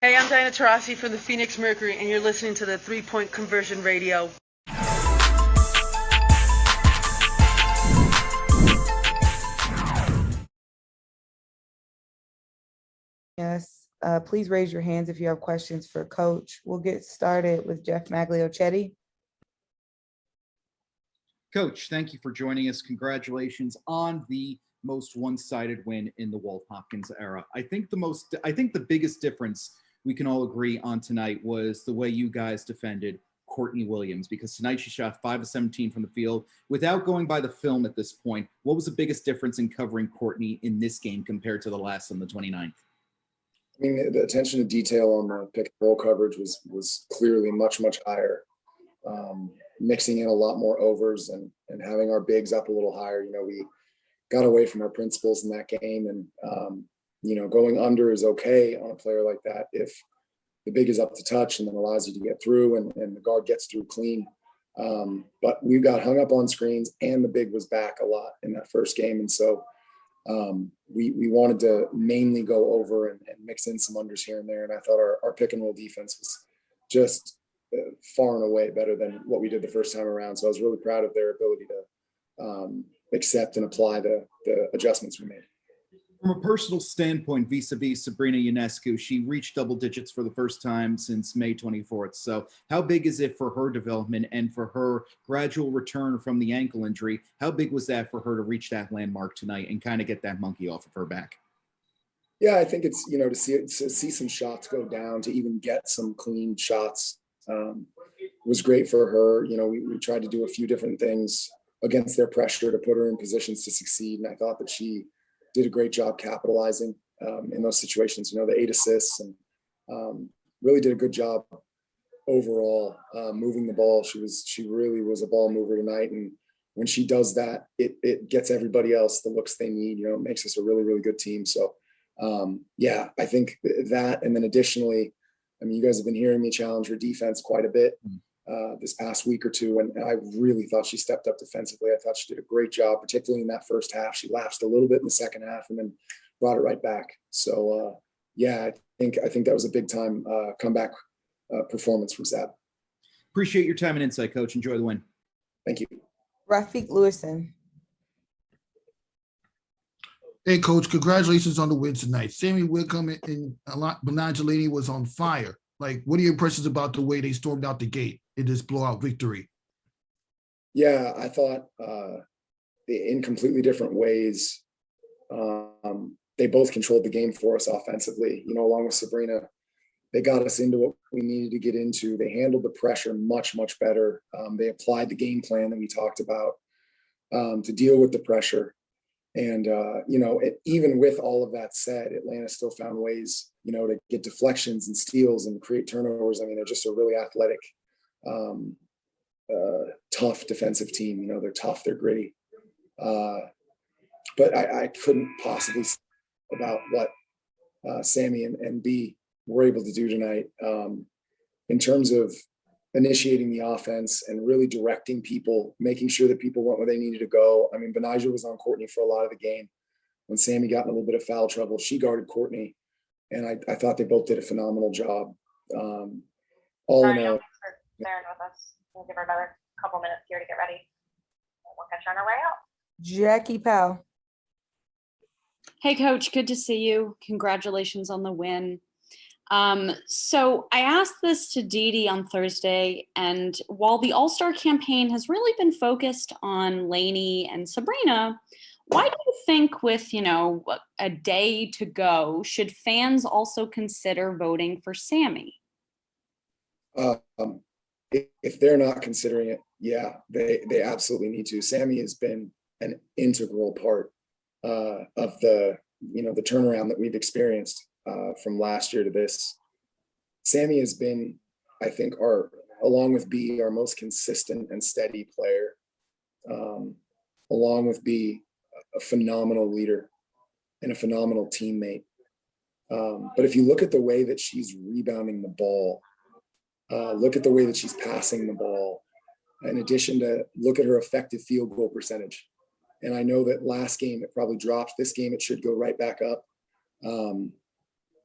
Hey, I'm Diana Taurasi from the Phoenix Mercury, and you're listening to the 3-Point Conversion Radio. Yes, please raise your hands if you have questions for Coach. We'll get started with Jeff Magliochetti. Coach, thank you for joining us. Congratulations on the most one-sided win in the Walt Hopkins era. I think the biggest difference we can all agree on tonight was the way you guys defended Courtney Williams, because tonight she shot 5 of 17 from the field. Without going by the film at this point, what was the biggest difference in covering Courtney in this game compared to the last on the 29th? I mean, the attention to detail on the pick and roll coverage was clearly much higher. Mixing in a lot more overs and having our bigs up a little higher. You know, we got away from our principles in that game, and you know, going under is okay on a player like that if the big is up to touch and then allows you to get through and the guard gets through clean. But we got hung up on screens, and the big was back a lot in that first game, and so we wanted to mainly go over and mix in some unders here and there. And I thought our pick and roll defense was just far and away better than what we did the first time around. So I was really proud of their ability to accept and apply the adjustments we made. From a personal standpoint, vis-a-vis Sabrina Ionescu, she reached double digits for the first time since May 24th. So how big is it for her development and for her gradual return from the ankle injury? How big was that for her to reach that landmark tonight and kind of get that monkey off of her back? Yeah, I think it's, you know, to see some shots go down, to even get some clean shots was great for her. You know, we tried to do a few different things against their pressure to put her in positions to succeed. And I thought that she did a great job capitalizing in those situations. You know, the 8 assists, and really did a good job overall moving the ball. She really was a ball mover tonight. And when she does that, it gets everybody else the looks they need. You know, it makes us a really good team. So yeah, I think that, and then additionally, I mean, you guys have been hearing me challenge her defense quite a bit this past week or two, and I really thought she stepped up defensively. I thought she did a great job, particularly in that first half. She lapsed a little bit in the second half and then brought it right back. So yeah, I think that was a big time comeback performance from Sab. Appreciate your time and insight, Coach. Enjoy the win. Thank you. Rafiq Lewison. Hey, Coach, congratulations on the win tonight. Sami Whitcomb and Laney was on fire. Like, what are your impressions about the way they stormed out the gate in this blowout victory? Yeah, I thought in completely different ways, they both controlled the game for us offensively. You know, along with Sabrina, they got us into what we needed to get into. They handled the pressure much better. They applied the game plan that we talked about to deal with the pressure. And, you know, even with all of that said, Atlanta still found ways, you know, to get deflections and steals and create turnovers. I mean, they're just a really athletic, tough defensive team. You know, they're tough, they're gritty. But I couldn't possibly say about what Sami and B were able to do tonight in terms of initiating the offense and really directing people, making sure that people went where they needed to go. I mean, Benijah was on Courtney for a lot of the game. When Sami got in a little bit of foul trouble, she guarded Courtney, and I thought they both did a phenomenal job. All in all, bearing with us. We'll give her another couple minutes here to get ready. We'll catch her on our way out. Jackie Powell. Hey, Coach, good to see you. Congratulations on the win. So I asked this to Dee on Thursday, and while the All-Star campaign has really been focused on Laney and Sabrina, why do you think with, you know, a day to go, should fans also consider voting for Sami? If they're not considering it, yeah, they absolutely need to. Sami has been an integral part of the, you know, the turnaround that we've experienced from last year to this. Sami has been, I think, along with B, our most consistent and steady player, along with B, a phenomenal leader and a phenomenal teammate. But if you look at the way that she's rebounding the ball, look at the way that she's passing the ball, in addition to look at her effective field goal percentage. And I know that last game it probably dropped. This game it should go right back up.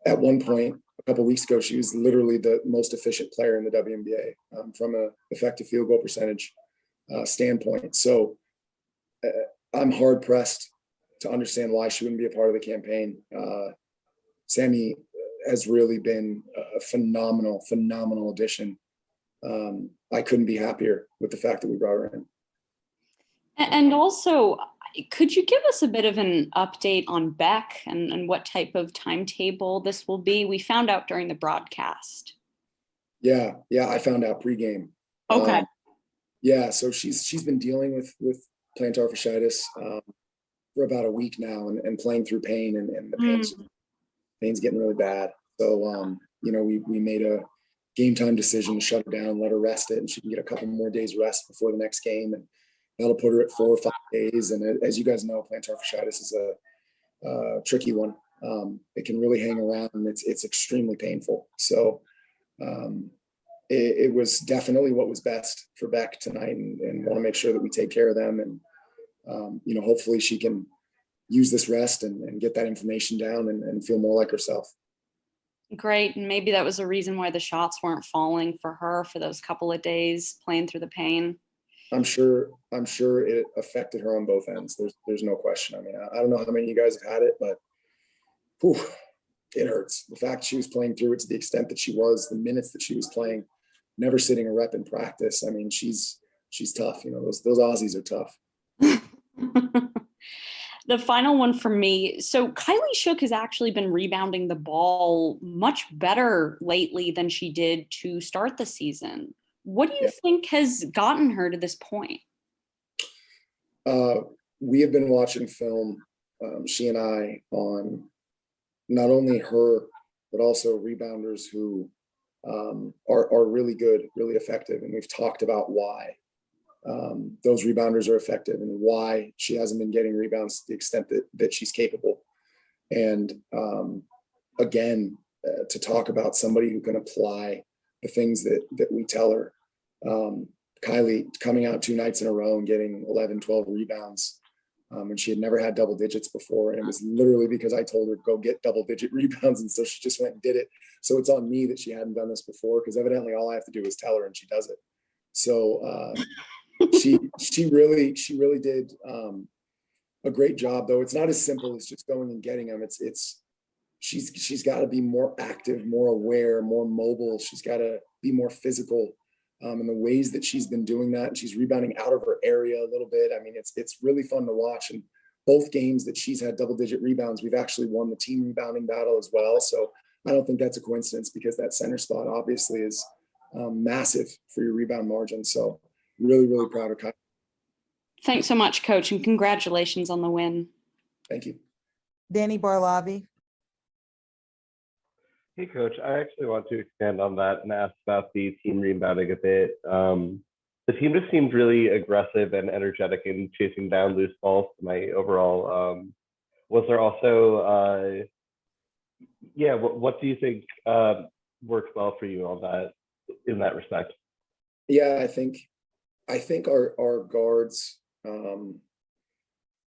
At one point, a couple of weeks ago, she was literally the most efficient player in the WNBA from a effective field goal percentage standpoint. So I'm hard pressed to understand why she wouldn't be a part of the campaign. Sami has really been a phenomenal addition. I couldn't be happier with the fact that we brought her in. And also, could you give us a bit of an update on Beck and what type of timetable this will be? We found out during the broadcast. Yeah, I found out pregame. Okay. Yeah, so she's been dealing with plantar fasciitis for about a week now, and playing through pain, and the pain's getting really bad. So we made a game time decision to shut her down, let her rest it, and she can get a couple more days rest before the next game, and that'll put her at 4 or 5 days. And as you guys know, plantar fasciitis is a tricky one. It can really hang around, and it's extremely painful. So it was definitely what was best for Beck tonight, and want to make sure that we take care of them. And hopefully she can use this rest and get that information down and feel more like herself. Great. And maybe that was the reason why the shots weren't falling for her for those couple of days playing through the pain. I'm sure it affected her on both ends. There's no question. I mean, I don't know how many of you guys have had it, but it hurts. The fact she was playing through it to the extent that she was, the minutes that she was playing, never sitting a rep in practice. I mean, she's tough. Those Aussies are tough. The final one for me. So Kylie Shook has actually been rebounding the ball much better lately than she did to start the season. What do you think has gotten her to this point? We have been watching film, she and I, on not only her, but also rebounders who are really good, really effective. And we've talked about why those rebounders are effective and why she hasn't been getting rebounds to the extent that she's capable. And again, to talk about somebody who can apply the things that we tell her. Kylie coming out 2 nights in a row and getting 11, 12 rebounds. And she had never had double digits before. And it was literally because I told her, go get double digit rebounds. And so she just went and did it. So it's on me that she hadn't done this before, because evidently all I have to do is tell her and she does it. So she really did a great job, though. It's not as simple as just going and getting them. She's got to be more active, more aware, more mobile. She's got to be more physical in the ways that she's been doing that. And she's rebounding out of her area a little bit. I mean, it's really fun to watch. And both games that she's had double-digit rebounds, we've actually won the team rebounding battle as well. So I don't think that's a coincidence, because that center spot obviously is massive for your rebound margin. So really, really proud of Kylie. Thanks so much, Coach, and congratulations on the win. Thank you. Danny Barlavi. Hey, Coach, I actually want to expand on that and ask about the team rebounding a bit. The team just seemed really aggressive and energetic in chasing down loose balls to my overall. Was there also, what do you think works well for you on that, in that respect? Yeah, I think our guards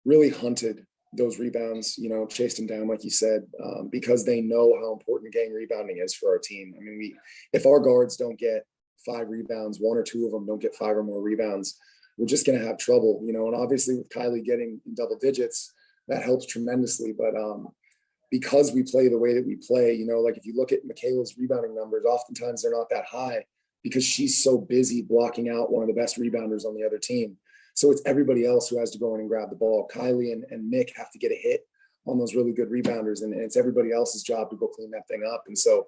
really hunted those rebounds, chased them down, like you said, because they know how important gang rebounding is for our team. I mean, if our guards don't get 5 rebounds, 1 or 2 of them don't get 5 or more rebounds, we're just going to have trouble, and obviously with Kylie getting double digits, that helps tremendously. But because we play the way that we play, like if you look at Michaela's rebounding numbers, oftentimes they're not that high because she's so busy blocking out one of the best rebounders on the other team. So it's everybody else who has to go in and grab the ball. Kylie and Nick have to get a hit on those really good rebounders, and it's everybody else's job to go clean that thing up. And so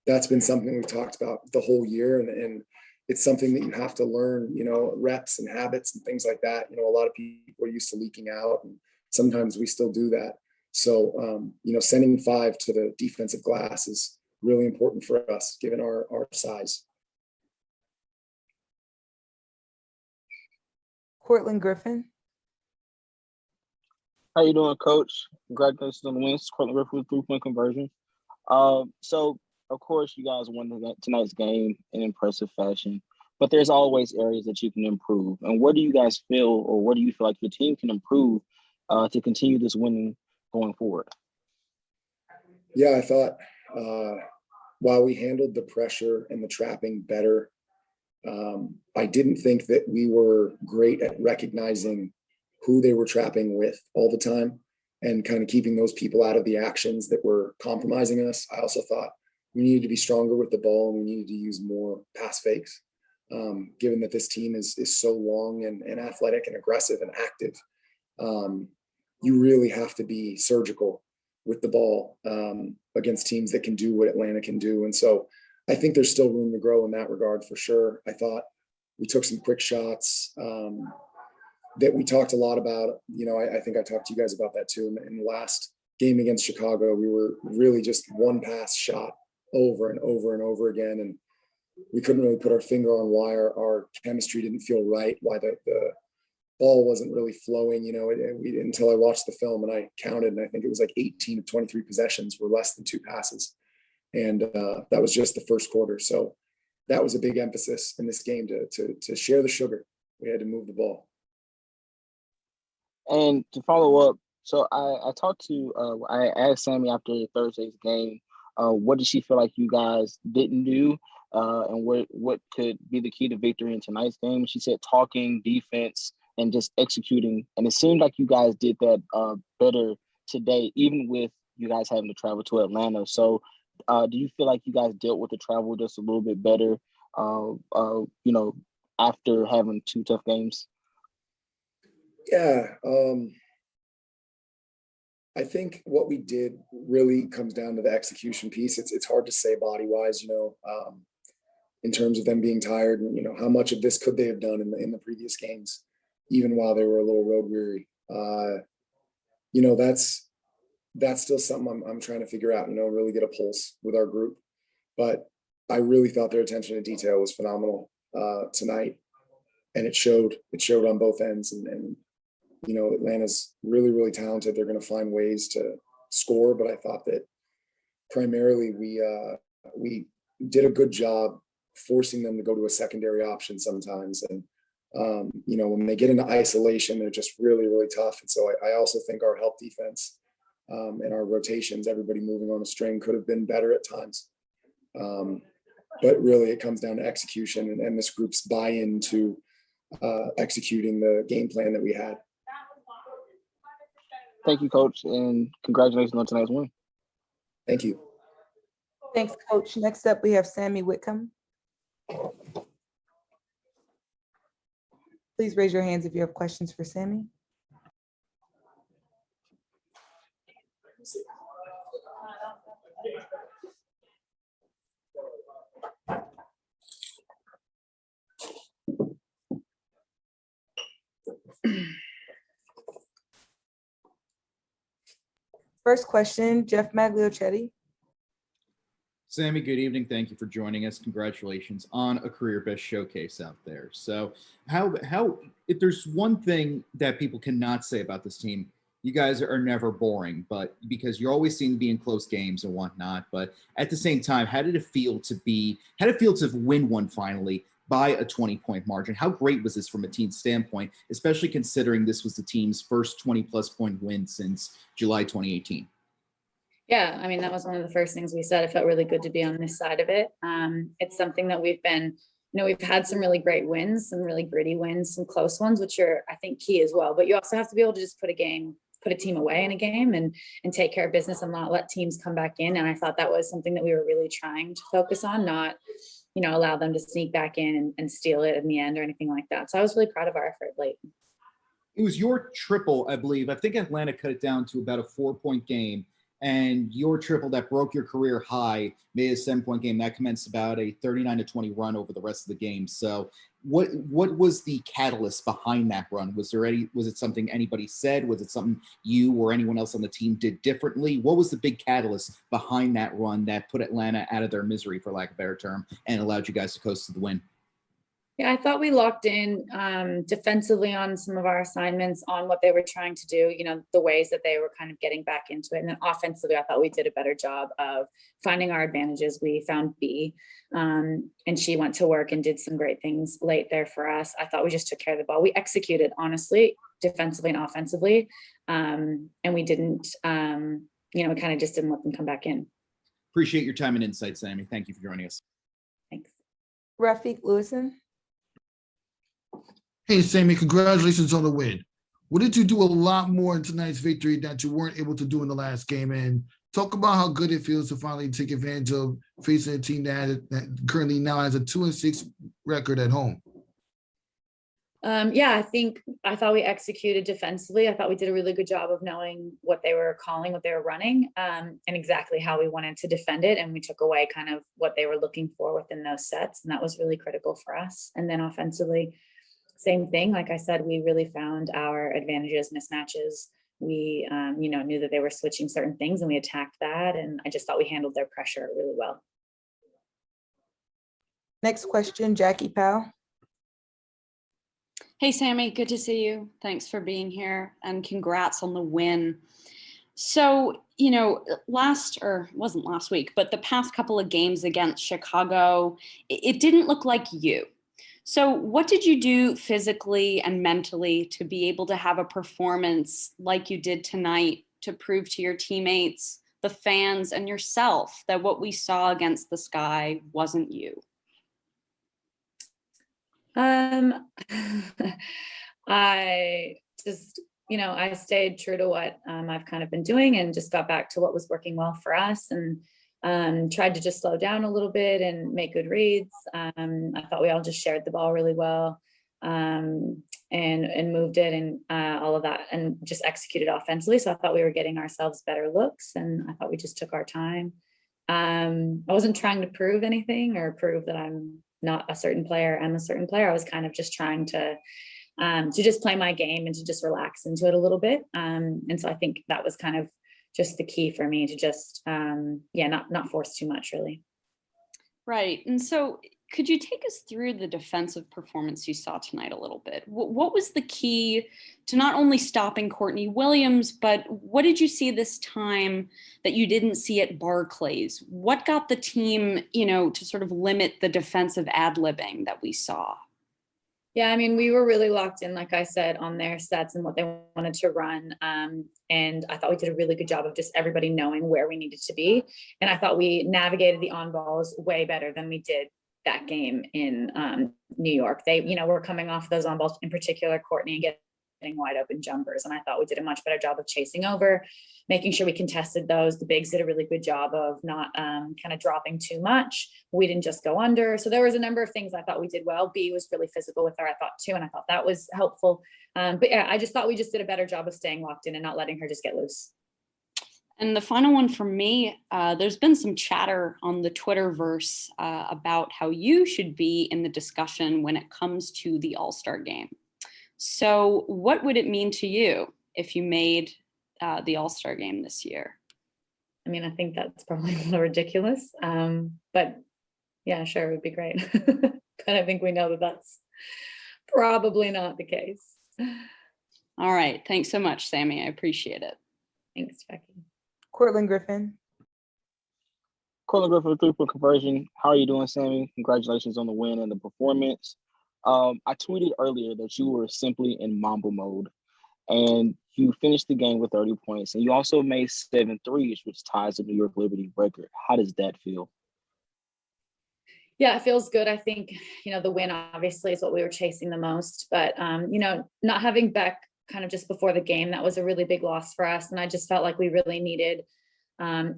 that's been something we've talked about the whole year, and it's something that you have to learn, reps and habits and things like that. A lot of people are used to leaking out, and sometimes we still do that. So, sending 5 to the defensive glass is really important for us, given our size. Cortland Griffin. How you doing, Coach? Congratulations on the wins. Cortland Griffin with 3-point conversion. So, of course, you guys won tonight's game in impressive fashion, but there's always areas that you can improve. And what do you guys feel, or what do you feel like your team can improve to continue this winning going forward? Yeah, I thought while we handled the pressure and the trapping better, I didn't think that we were great at recognizing who they were trapping with all the time and kind of keeping those people out of the actions that were compromising us. I also thought we needed to be stronger with the ball and we needed to use more pass fakes, given that this team is so long and athletic and aggressive and active. You really have to be surgical with the ball against teams that can do what Atlanta can do. And so I think there's still room to grow in that regard for sure. I thought we took some quick shots that we talked a lot about. You know, I think I talked to you guys about that too. In the last game against Chicago, we were really just one pass shot over and over and over again. And we couldn't really put our finger on why our chemistry didn't feel right, why the ball wasn't really flowing, you know, until I watched the film and I counted, and I think it was like 18 of 23 possessions were less than 2 passes. And that was just the first quarter. So that was a big emphasis in this game to share the sugar. We had to move the ball. And to follow up, so I talked to, I asked Sami after Thursday's game, what did she feel like you guys didn't do? And what could be the key to victory in tonight's game? She said talking, defense, and just executing. And it seemed like you guys did that better today, even with you guys having to travel to Atlanta. So do you feel like you guys dealt with the travel just a little bit better, you know, after having 2 tough games? Yeah. I think what we did really comes down to the execution piece. It's hard to say body wise, you know, in terms of them being tired and, you know, how much of this could they have done in the previous games, even while they were a little road weary. You know, that's still something I'm trying to figure out, you know, really get a pulse with our group. But I really thought their attention to detail was phenomenal tonight. And it showed on both ends. And you know, Atlanta's really, really talented. They're going to find ways to score. But I thought that primarily we did a good job forcing them to go to a secondary option sometimes. And, you know, when they get into isolation, they're just really, really tough. And so I also think our help defense and our rotations, everybody moving on a string, could have been better at times. But really, it comes down to execution and this group's buy-in to executing the game plan that we had. Thank you, Coach, and congratulations on tonight's win. Thank you. Thanks, Coach. Next up, we have Sami Whitcomb. Please raise your hands if you have questions for Sami. First question, Jeff Magliochetti. Sami, good evening. Thank you for joining us. Congratulations on a career best showcase out there. So how if there's one thing that people cannot say about this team, you guys are never boring, but because you always seem to be in close games and whatnot. But at the same time, how did it feel to win one finally by a 20-point margin? How great was this from a team standpoint, especially considering this was the team's first 20-plus point win since July 2018? Yeah, I mean, that was one of the first things we said. It felt really good to be on this side of it. It's something that we've had some really great wins, some really gritty wins, some close ones, which are, I think, key as well. But you also have to be able to just put a team away in a game and take care of business and not let teams come back in. And I thought that was something that we were really trying to focus on, not, allow them to sneak back in and steal it in the end or anything like that. So I was really proud of our effort late. It was your triple, I believe. I think Atlanta cut it down to about a 4-point game. And your triple that broke your career high made a 7-point game that commenced about a 39-20 run over the rest of the game. So what was the catalyst behind that run? Was it something anybody said? Was it something you or anyone else on the team did differently? What was the big catalyst behind that run that put Atlanta out of their misery, for lack of a better term, and allowed you guys to coast to the win? Yeah, I thought we locked in defensively on some of our assignments on what they were trying to do, the ways that they were kind of getting back into it. And then offensively, I thought we did a better job of finding our advantages. We found B, and she went to work and did some great things late there for us. I thought we just took care of the ball. We executed, honestly, defensively and offensively, and we didn't, we kind of just didn't let them come back in. Appreciate your time and insight, Sammy. Thank you for joining us. Thanks. Rafiq Lewison. Hey, Sammy, congratulations on the win. What did you do a lot more in tonight's victory that you weren't able to do in the last game? And talk about how good it feels to finally take advantage of facing a team that currently now has a 2-6 record at home. Yeah, I thought we executed defensively. I thought we did a really good job of knowing what they were calling, what they were running, and exactly how we wanted to defend it. And we took away kind of what they were looking for within those sets. And that was really critical for us. And then offensively, same thing. Like I said, we really found our advantages, mismatches. We, knew that they were switching certain things and we attacked that. And I just thought we handled their pressure really well. Next question, Jackie Powell. Hey, Sammy, good to see you. Thanks for being here and congrats on the win. So, wasn't last week, but the past couple of games against Chicago, it didn't look like you. So what did you do physically and mentally to be able to have a performance like you did tonight to prove to your teammates, the fans, and yourself that what we saw against the Sky wasn't you? I just, I stayed true to what I've kind of been doing and just got back to what was working well for us and tried to just slow down a little bit and make good reads. I thought we all just shared the ball really well and moved it and all of that and just executed offensively. So I thought we were getting ourselves better looks and I thought we just took our time. I wasn't trying to prove anything or prove that I'm not a certain player. I'm a certain player. I was kind of just trying to just play my game and to just relax into it a little bit. And so I think that was kind of just the key for me to just, not force too much really. Right. And so could you take us through the defensive performance you saw tonight a little bit? What was the key to not only stopping Courtney Williams, but what did you see this time that you didn't see at Barclays? What got the team, to sort of limit the defensive ad-libbing that we saw? Yeah, I mean, we were really locked in, like I said, on their sets and what they wanted to run. And I thought we did a really good job of just everybody knowing where we needed to be. And I thought we navigated the on balls way better than we did that game in New York. They, were coming off those on balls, in particular, Courtney, and getting wide open jumpers. And I thought we did a much better job of chasing over, making sure we contested those. The bigs did a really good job of not kind of dropping too much. We didn't just go under. So there was a number of things I thought we did well. B was really physical with her, I thought too. And I thought that was helpful. But yeah, I just thought we just did a better job of staying locked in and not letting her just get loose. And the final one from me, there's been some chatter on the Twitterverse about how you should be in the discussion when it comes to the All-Star game. So what would it mean to you if you made the All-Star game this year? I mean, I think that's probably a little ridiculous, but yeah, sure, it would be great. But I think we know that that's probably not the case. All right. Thanks so much, Sammy. I appreciate it. Thanks, Jackie. Cortland Griffin. Cortland Griffin, 3-point conversion. How are you doing, Sammy? Congratulations on the win and the performance. I tweeted earlier that you were simply in Mamba mode, and you finished the game with 30 points, and you also made 7 threes, which ties the New York Liberty record. How does that feel? Yeah, it feels good. I think, the win obviously is what we were chasing the most, but, not having Beck kind of just before the game, that was a really big loss for us. And I just felt like we really needed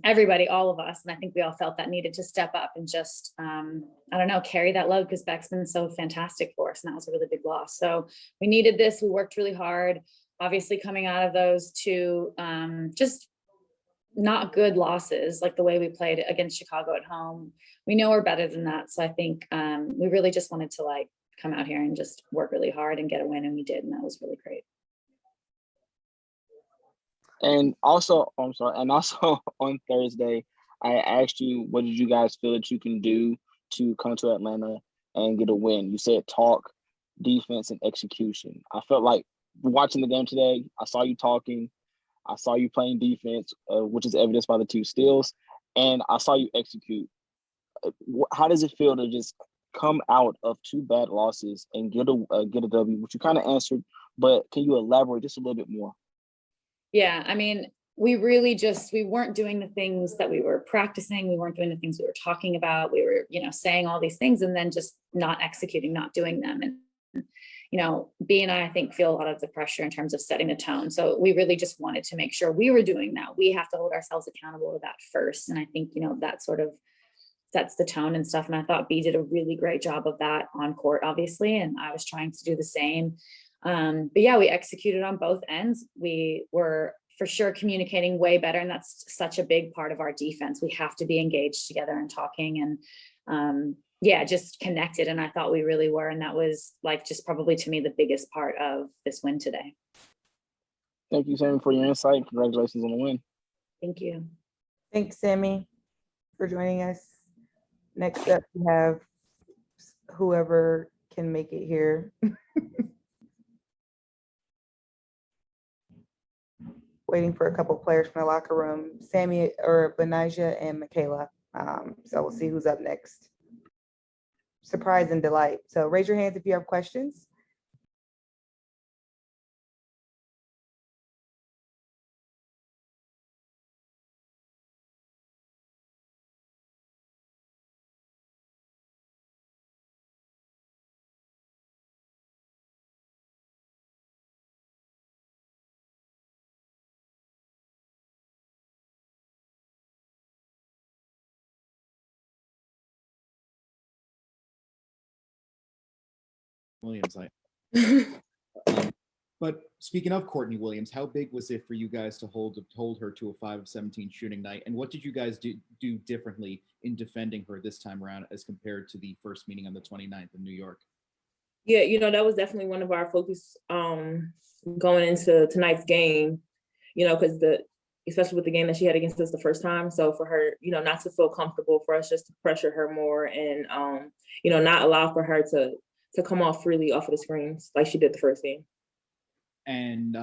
everybody, all of us. And I think we all felt that needed to step up and just, carry that load because Beck's been so fantastic for us. And that was a really big loss. So we needed this. We worked really hard, obviously coming out of those two, just not good losses, like the way we played against Chicago at home. We know we're better than that. So I think we really just wanted to come out here and just work really hard and get a win. And we did. And that was really great. And also, on Thursday, I asked you, what did you guys feel that you can do to come to Atlanta and get a win? You said talk, defense, and execution. I felt like watching the game today, I saw you talking, I saw you playing defense, which is evidenced by the 2 steals, and I saw you execute. How does it feel to just come out of 2 bad losses and get a W, which you kind of answered, but can you elaborate just a little bit more? Yeah, I mean, we really just, we weren't doing the things that we were practicing. We weren't doing the things we were talking about. We were, saying all these things and then just not executing, not doing them. And, B and I think feel a lot of the pressure in terms of setting the tone. So we really just wanted to make sure we were doing that. We have to hold ourselves accountable to that first. And I think, that sort of sets the tone and stuff. And I thought B did a really great job of that on court, obviously. And I was trying to do the same. But yeah, we executed on both ends. We were for sure communicating way better. And that's such a big part of our defense. We have to be engaged together and talking and just connected. And I thought we really were. And that was just probably to me the biggest part of this win today. Thank you, Sammy, for your insight. Congratulations on the win. Thank you. Thanks, Sammy, for joining us. Next up, we have whoever can make it here. Waiting for a couple players from the locker room, Sammy or Benijah and Michaela. So we'll see who's up next. Surprise and delight. So raise your hands if you have questions. Williams. But speaking of Courtney Williams, how big was it for you guys to hold her to a 5 of 17 shooting night? And what did you guys do differently in defending her this time around as compared to the first meeting on the 29th in New York? Yeah, that was definitely one of our focus going into tonight's game, because especially with the game that she had against us the first time. So for her, not to feel comfortable, for us just to pressure her more and, not allow for her to come off freely off of the screens like she did the first game. And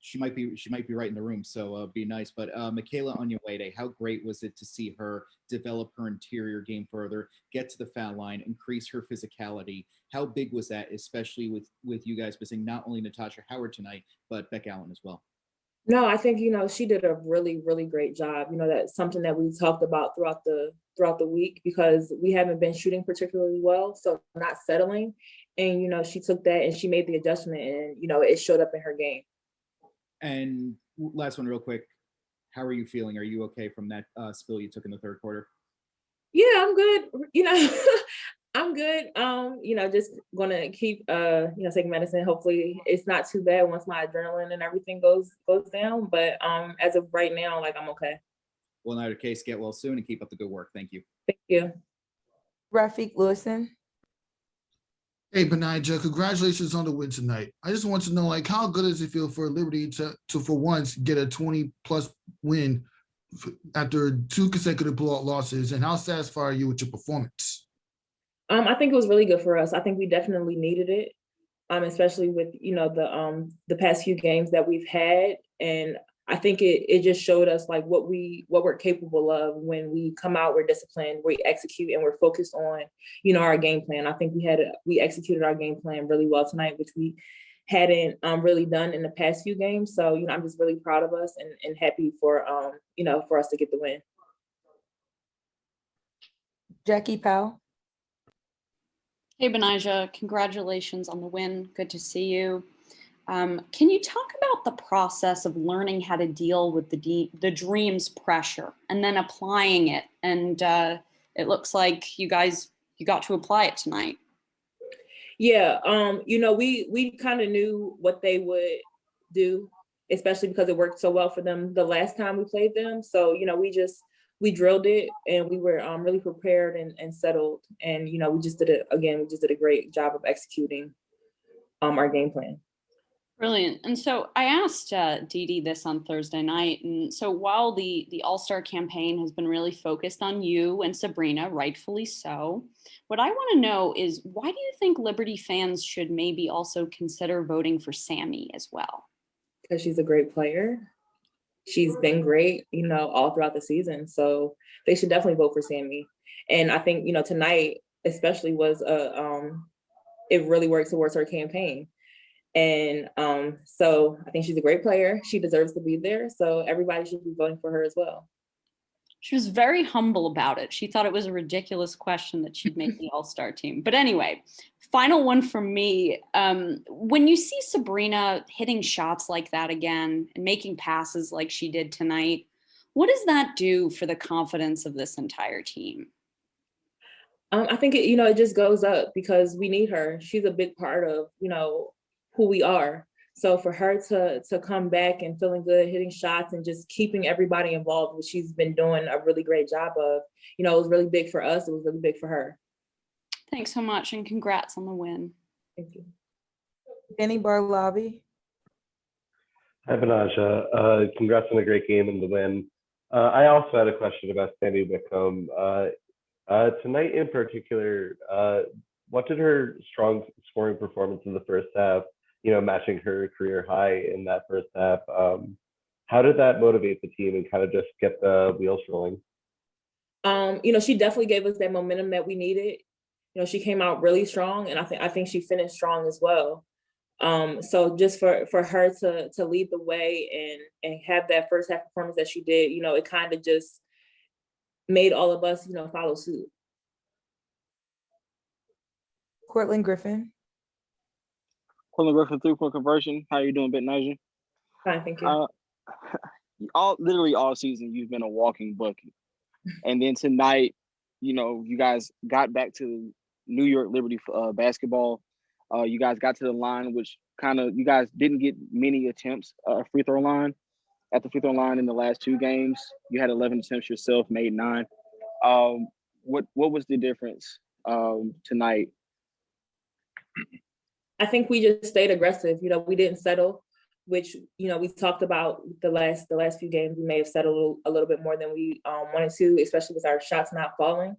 she might be right in the room, so be nice. But Michaela Onyenwere, how great was it to see her develop her interior game further, get to the foul line, increase her physicality? How big was that, especially with you guys missing not only Natasha Howard tonight, but Beck Allen as well? No, I think, she did a really, really great job. That's something that we talked about throughout the week because we haven't been shooting particularly well, so not settling. And, she took that and she made the adjustment and, it showed up in her game. And last one real quick. How are you feeling? Are you okay from that spill you took in the third quarter? Yeah, I'm good. I'm good. Just gonna keep taking medicine. Hopefully it's not too bad once my adrenaline and everything goes down. But as of right now, I'm okay. Well, in either case, get well soon and keep up the good work. Thank you. Thank you. Rafiq Lewison. Hey, Benijah, congratulations on the win tonight. I just want to know, how good does it feel for Liberty to for once get a 20-plus win after 2 consecutive blowout losses, and how satisfied are you with your performance? I think it was really good for us. I think we definitely needed it, especially with the past few games that we've had, and I think it just showed us what we're capable of when we come out, we're disciplined, we execute, and we're focused on our game plan. I think we executed our game plan really well tonight, which we hadn't really done in the past few games. So I'm just really proud of us and happy for for us to get the win. Jackie Powell. Hey, Benijah, congratulations on the win. Good to see you. Can you talk about the process of learning how to deal with the Dream's pressure and then applying it? And it looks like you got to apply it tonight. Yeah, we kind of knew what they would do, especially because it worked so well for them the last time we played them. So, we drilled it and we were really prepared and settled. And, we just did a great job of executing our game plan. Brilliant. And so I asked Dee this on Thursday night. And so while the All-Star campaign has been really focused on you and Sabrina, rightfully so, what I want to know is why do you think Liberty fans should maybe also consider voting for Sami as well? Because she's a great player. She's been great, all throughout the season. So they should definitely vote for Sami. And I think, tonight especially was it really worked towards her campaign. And so I think she's a great player. She deserves to be there. So everybody should be voting for her as well. She was very humble about it. She thought it was a ridiculous question that she'd make the All-Star team. But anyway, final one from me. When you see Sabrina hitting shots like that again and making passes like she did tonight, what does that do for the confidence of this entire team? I think it just goes up because we need her. She's a big part of, who we are. So for her to come back and feeling good, hitting shots and just keeping everybody involved, which she's been doing a really great job of, it was really big for us. It was really big for her. Thanks so much and congrats on the win. Thank you. Danny Barlavi. Hi, Banaja. Congrats on a great game and the win. I also had a question about Sami Whitcomb. Tonight in particular, what did her strong scoring performance in the first half, matching her career high in that first half, how did that motivate the team and kind of just get the wheels rolling? She definitely gave us that momentum that we needed. She came out really strong, and I think she finished strong as well. So just for her to lead the way and have that first half performance that she did, it kind of just made all of us, follow suit. Cortland Griffin. Cortland Griffin, 3-point conversion. How you doing, Naja? Fine, thank you. Literally all season, you've been a walking bucket. And then tonight, you guys got back to New York Liberty basketball. You guys got to the line, which you guys didn't get many attempts at the free throw line in the last 2 games. You had 11 attempts yourself, made 9. What was the difference tonight? I think we just stayed aggressive. We didn't settle, which, we talked about the last few games. We may have settled a little bit more than we wanted to, especially with our shots not falling.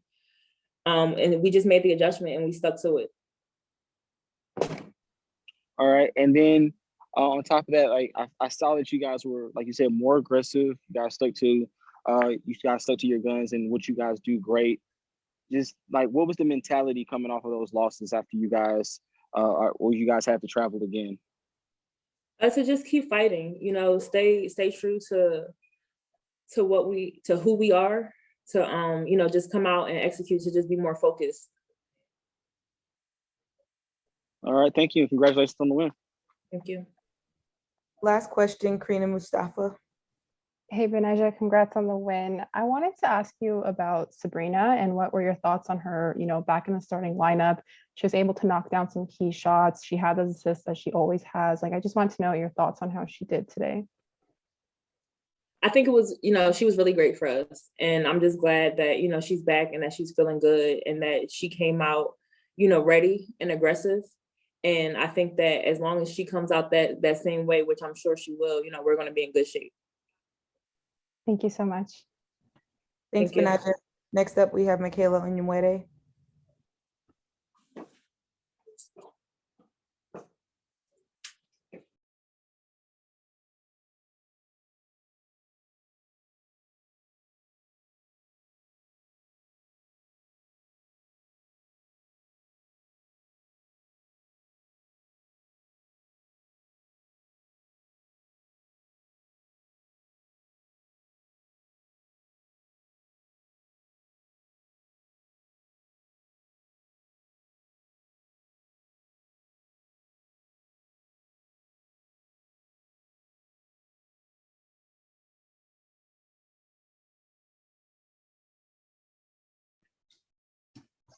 And we just made the adjustment and we stuck to it. All right. And then on top of that, I saw that you guys were, like you said, more aggressive. You guys stuck to your guns and what you guys do great. Just what was the mentality coming off of those losses after you guys or you guys had to travel again? To just keep fighting, stay true to who we are, to just come out and execute, to just be more focused. All right, thank you. Congratulations on the win. Thank you. Last question, Karina Mustafa. Hey, Benaja, congrats on the win. I wanted to ask you about Sabrina and what were your thoughts on her, back in the starting lineup. She was able to knock down some key shots. She had those assists that she always has. I just wanted to know your thoughts on how she did today. I think it was, she was really great for us. And I'm just glad that, she's back and that she's feeling good and that she came out, ready and aggressive. And I think that as long as she comes out that same way, which I'm sure she will, we're going to be in good shape. Thank you so much. Thanks, Benaja. Next up, we have Michaela Onyenwere.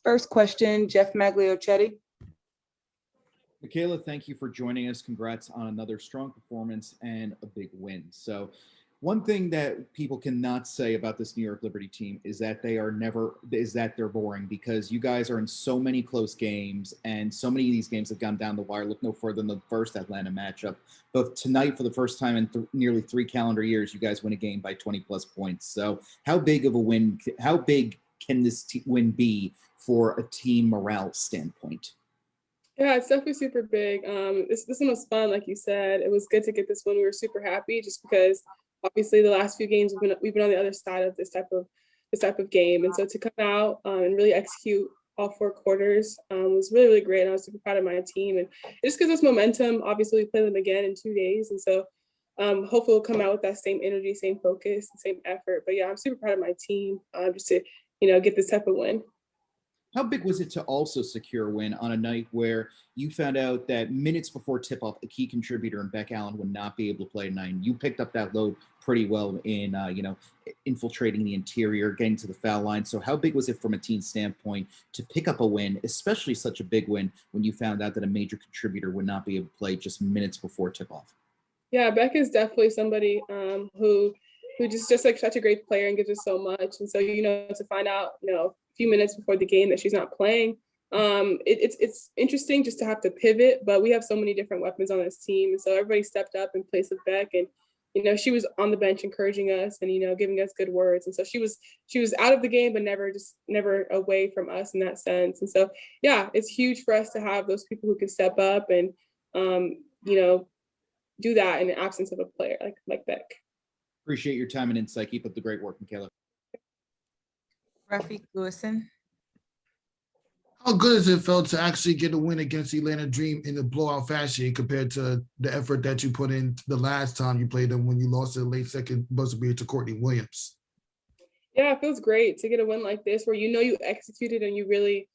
First question, Jeff Magliochetti. Michaela, thank you for joining us. Congrats on another strong performance and a big win. So one thing that people cannot say about this New York Liberty team is that they're boring, because you guys are in so many close games and so many of these games have gone down the wire. Look no further than the first Atlanta matchup. But tonight, for the first time in nearly 3 calendar years, you guys win a game by 20 plus points. So how big can this win be for a team morale standpoint? Yeah, it's definitely super big. This one was fun, like you said. It was good to get this one. We were super happy just because obviously the last few games we've been on the other side of this type of game, and so to come out and really execute all 4 quarters. Was really, really great. And I was super proud of my team. And it just gives us momentum. Obviously, we play them again in 2 days. And so hopefully we'll come out with that same energy, same focus, and same effort. But yeah, I'm super proud of my team just to, get this type of win. How big was it to also secure a win on a night where you found out that minutes before tip-off, a key contributor in Beck Allen would not be able to play tonight? And you picked up that load pretty well in, infiltrating the interior, getting to the foul line. So how big was it from a team standpoint to pick up a win, especially such a big win when you found out that a major contributor would not be able to play just minutes before tip-off? Yeah, Beck is definitely somebody who just like such a great player and gives us so much. And so, to find out, a few minutes before the game that she's not playing, it's interesting just to have to pivot, but we have so many different weapons on this team. And so everybody stepped up in place of Beck, and, she was on the bench encouraging us and, giving us good words. And so she was out of the game, but never away from us in that sense. And so, yeah, it's huge for us to have those people who can step up and, do that in the absence of a player like Beck. Appreciate your time and insight. Keep up the great work, Michaela. Rafi Lewison. How good has it felt to actually get a win against the Atlanta Dream in a blowout fashion compared to the effort that you put in the last time you played them when you lost the late second buzzer beater to Courtney Williams? Yeah, it feels great to get a win like this where you executed and you really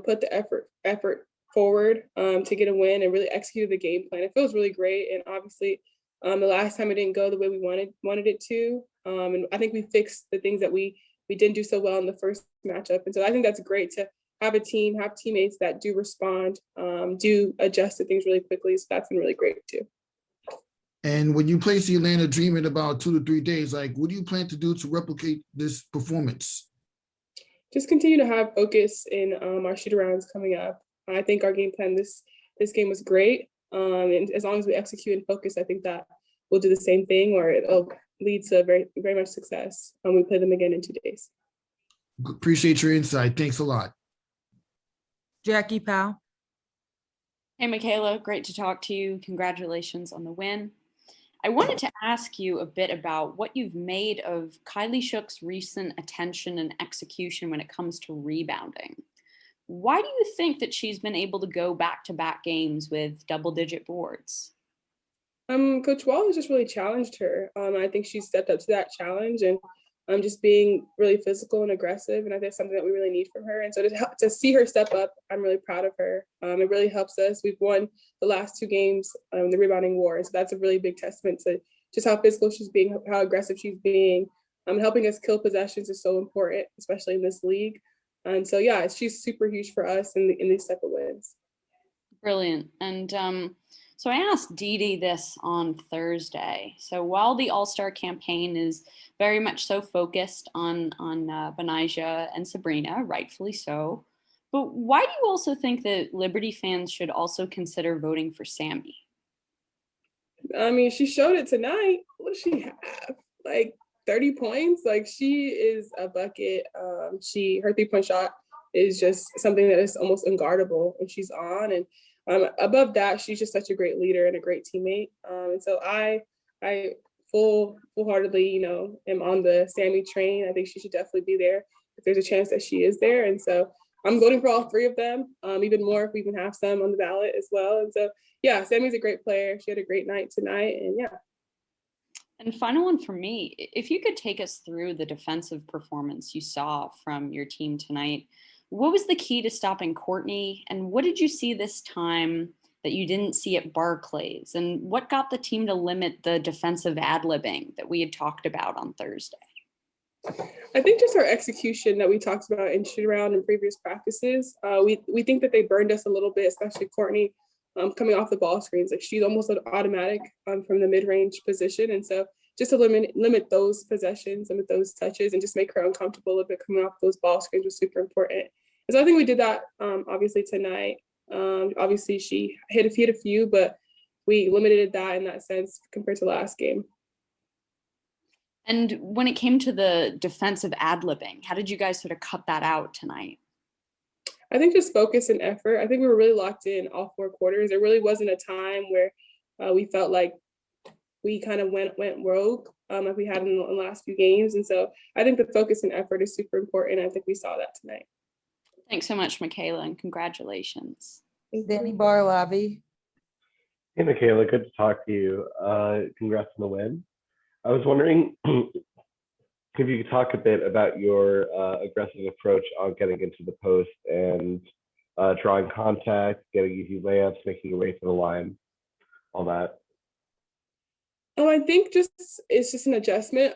put the effort forward to get a win and really executed the game plan. It feels really great. And obviously the last time it didn't go the way we wanted it to. And I think we fixed the things that we didn't do so well in the first matchup. And so I think that's great to have teammates that do respond, do adjust to things really quickly. So that's been really great too. And when you place the Atlanta Dream in about 2 to 3 days, what do you plan to do to replicate this performance? Just continue to have focus in our shoot-arounds coming up. I think our game plan this game was great. And as long as we execute and focus, I think that we'll do the same thing, or it'll lead to very, very much success when we play them again in 2 days. Appreciate your insight. Thanks a lot. Jackie Powell. Hey, Michaela, great to talk to you. Congratulations on the win. I wanted to ask you a bit about what you've made of Kylie Shook's recent attention and execution when it comes to rebounding. Why do you think that she's been able to go back-to-back games with double-digit boards? Coach Wall has just really challenged her. I think she stepped up to that challenge and just being really physical and aggressive. And I think that's something that we really need from her. And so to see her step up, I'm really proud of her. It really helps us. We've won the last 2 games, the rebounding war. And so that's a really big testament to just how physical she's being, how aggressive she's being. Helping us kill possessions is so important, especially in this league. And so, yeah, she's super huge for us in these type of wins. Brilliant. And so I asked Dee this on Thursday. So while the All-Star campaign is very much so focused on Benijah and Sabrina, rightfully so, but why do you also think that Liberty fans should also consider voting for Sami? I mean, she showed it tonight. What does she have? 30 points. She is a bucket. Her 3-point shot is just something that is almost unguardable when she's on. And above that, she's just such a great leader and a great teammate. And so I full-heartedly, am on the Sami train. I think she should definitely be there if there's a chance that she is there. And so I'm voting for all 3 of them, even more if we even have some on the ballot as well. And so, yeah, Sami's a great player. She had a great night tonight. And yeah. And final one for me, if you could take us through the defensive performance you saw from your team tonight, what was the key to stopping Courtney? And what did you see this time that you didn't see at Barclays? And what got the team to limit the defensive ad-libbing that we had talked about on Thursday? I think just our execution that we talked about in shoot-around and previous practices. We think that they burned us a little bit, especially Courtney. Coming off the ball screens, she's almost an automatic from the mid-range position. And so just to limit those possessions, limit those touches, and just make her uncomfortable a little bit coming off those ball screens was super important. And so I think we did that obviously tonight. Obviously she hit a few, but we limited that in that sense compared to last game. And when it came to the defensive ad-libbing, how did you guys sort of cut that out tonight? I think just focus and effort. I think we were really locked in all 4 quarters. There really wasn't a time where we felt like we kind of went rogue like we had in the last few games. And so I think the focus and effort is super important. I think we saw that tonight. Thanks so much, Michaela, and congratulations. Danny Barlavi. Hey, Michaela, good to talk to you. Congrats on the win. I was wondering if you could talk a bit about your aggressive approach on getting into the post and drawing contact, getting easy layups, making your way to the line, all that. I think it's just an adjustment.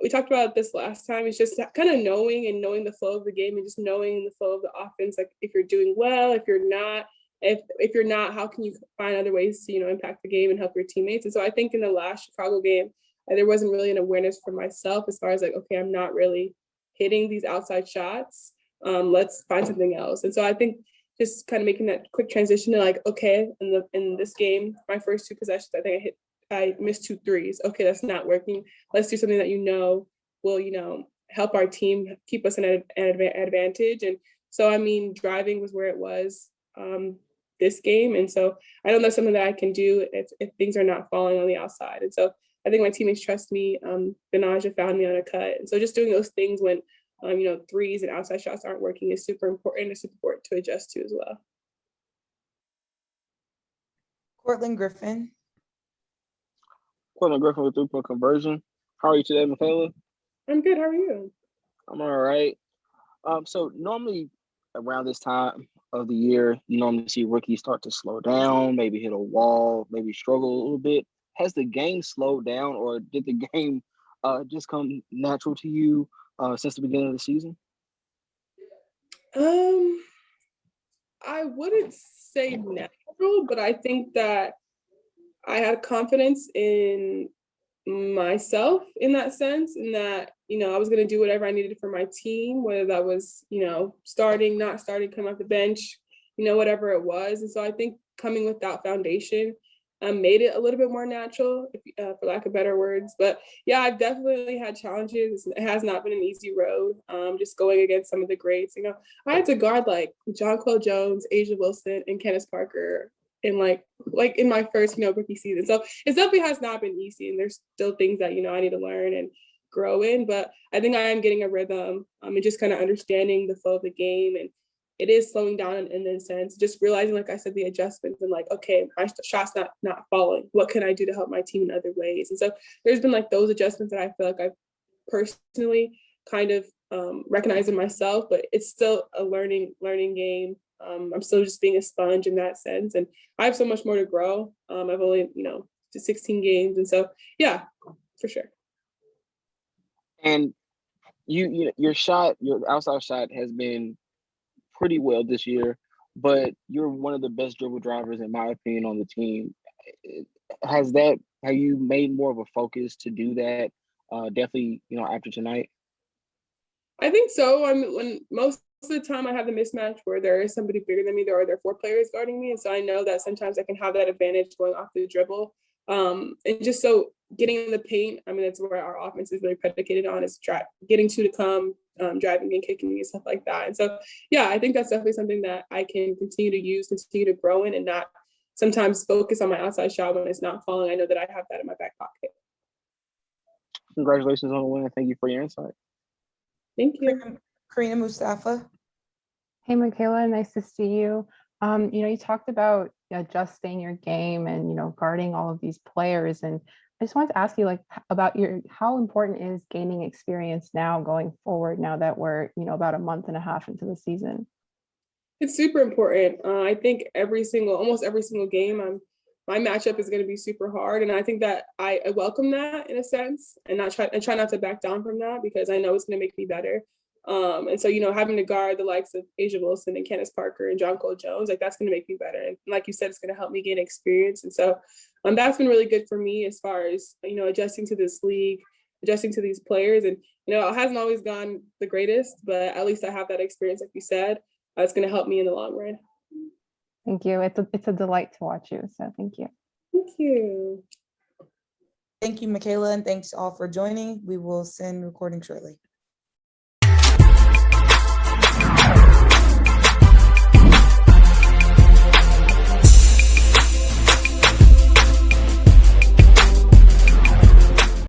We talked about this last time. It's just kind of knowing the flow of the game and just knowing the flow of the offense. Like if you're doing well, if you're not, if you're not, how can you find other ways to, impact the game and help your teammates? And so I think in the last Chicago game, there wasn't really an awareness for myself as far as like, okay, I'm not really hitting these outside shots. Let's find something else. And so I think just kind of making that quick transition to like, okay, in this game, my first 2 possessions, I missed 2 threes. Okay, that's not working. Let's do something that will, help our team, keep us in an advantage. And so, driving was where it was this game. And so I know that's something that I can do if things are not falling on the outside. And so I think my teammates trust me. Benaja found me on a cut. And so just doing those things when, threes and outside shots aren't working is super important. It's super important to adjust to as well. Cortland Griffin. Cortland Griffin with 3-point conversion. How are you today, Michaela? I'm good. How are you? I'm all right. So normally around this time of the year, you normally see rookies start to slow down, maybe hit a wall, maybe struggle a little bit. Has the game slowed down, or did the game just come natural to you since the beginning of the season? I wouldn't say natural, but I think that I had confidence in myself in that sense, in that, I was going to do whatever I needed for my team, whether that was, starting, not starting, come off the bench, whatever it was. And so I think coming with that foundation made it a little bit more natural, for lack of better words. But yeah, I've definitely had challenges. It has not been an easy road, just going against some of the greats. I had to guard like Jonquel Jones, Asia Wilson, and Kenneth Parker in like in my first, rookie season. So it definitely has not been easy, and there's still things that, I need to learn and grow in, but I think I am getting a rhythm and just kind of understanding the flow of the game. And it is slowing down in a sense, just realizing, like I said, the adjustments and like, okay, my shot's not falling. What can I do to help my team in other ways? And so there's been like those adjustments that I feel like I've personally kind of recognized in myself, but it's still a learning game. I'm still just being a sponge in that sense. And I have so much more to grow. I've only, to 16 games. And so, yeah, for sure. And your outside shot has been pretty well this year, but you're one of the best dribble drivers, in my opinion, on the team. Have you made more of a focus to do that? Definitely, after tonight. I think so. When most of the time I have the mismatch where there is somebody bigger than me, there are 4 players guarding me. And so I know that sometimes I can have that advantage going off the dribble. And just so getting in the paint, that's where our offense is really predicated on, is getting 2 to come, driving and kicking and stuff like that. And so, yeah, I think that's definitely something that I can continue to grow in, and not sometimes focus on my outside shot when it's not falling. I know that I have that in my back pocket. Congratulations on the win, and thank you for your insight. Thank you. Karina Mustafa. Hey, Michaela, nice to see you. You talked about adjusting your game and, guarding all of these players. And I just wanted to ask you about how important is gaining experience now going forward, now that we're, about a month and a half into the season? It's super important. I think almost every single game, my matchup is going to be super hard. And I think that I welcome that in a sense, and try not to back down from that, because I know it's going to make me better. And so, having to guard the likes of Asia Wilson and Kenneth Parker and Jonquel Jones, that's going to make me better. And like you said, it's going to help me gain experience. And so that's been really good for me as far as, adjusting to this league, adjusting to these players. And, it hasn't always gone the greatest, but at least I have that experience, like you said. It's going to help me in the long run. Thank you. It's a delight to watch you. So thank you. Thank you. Thank you, Michaela, and thanks all for joining. We will send recording shortly.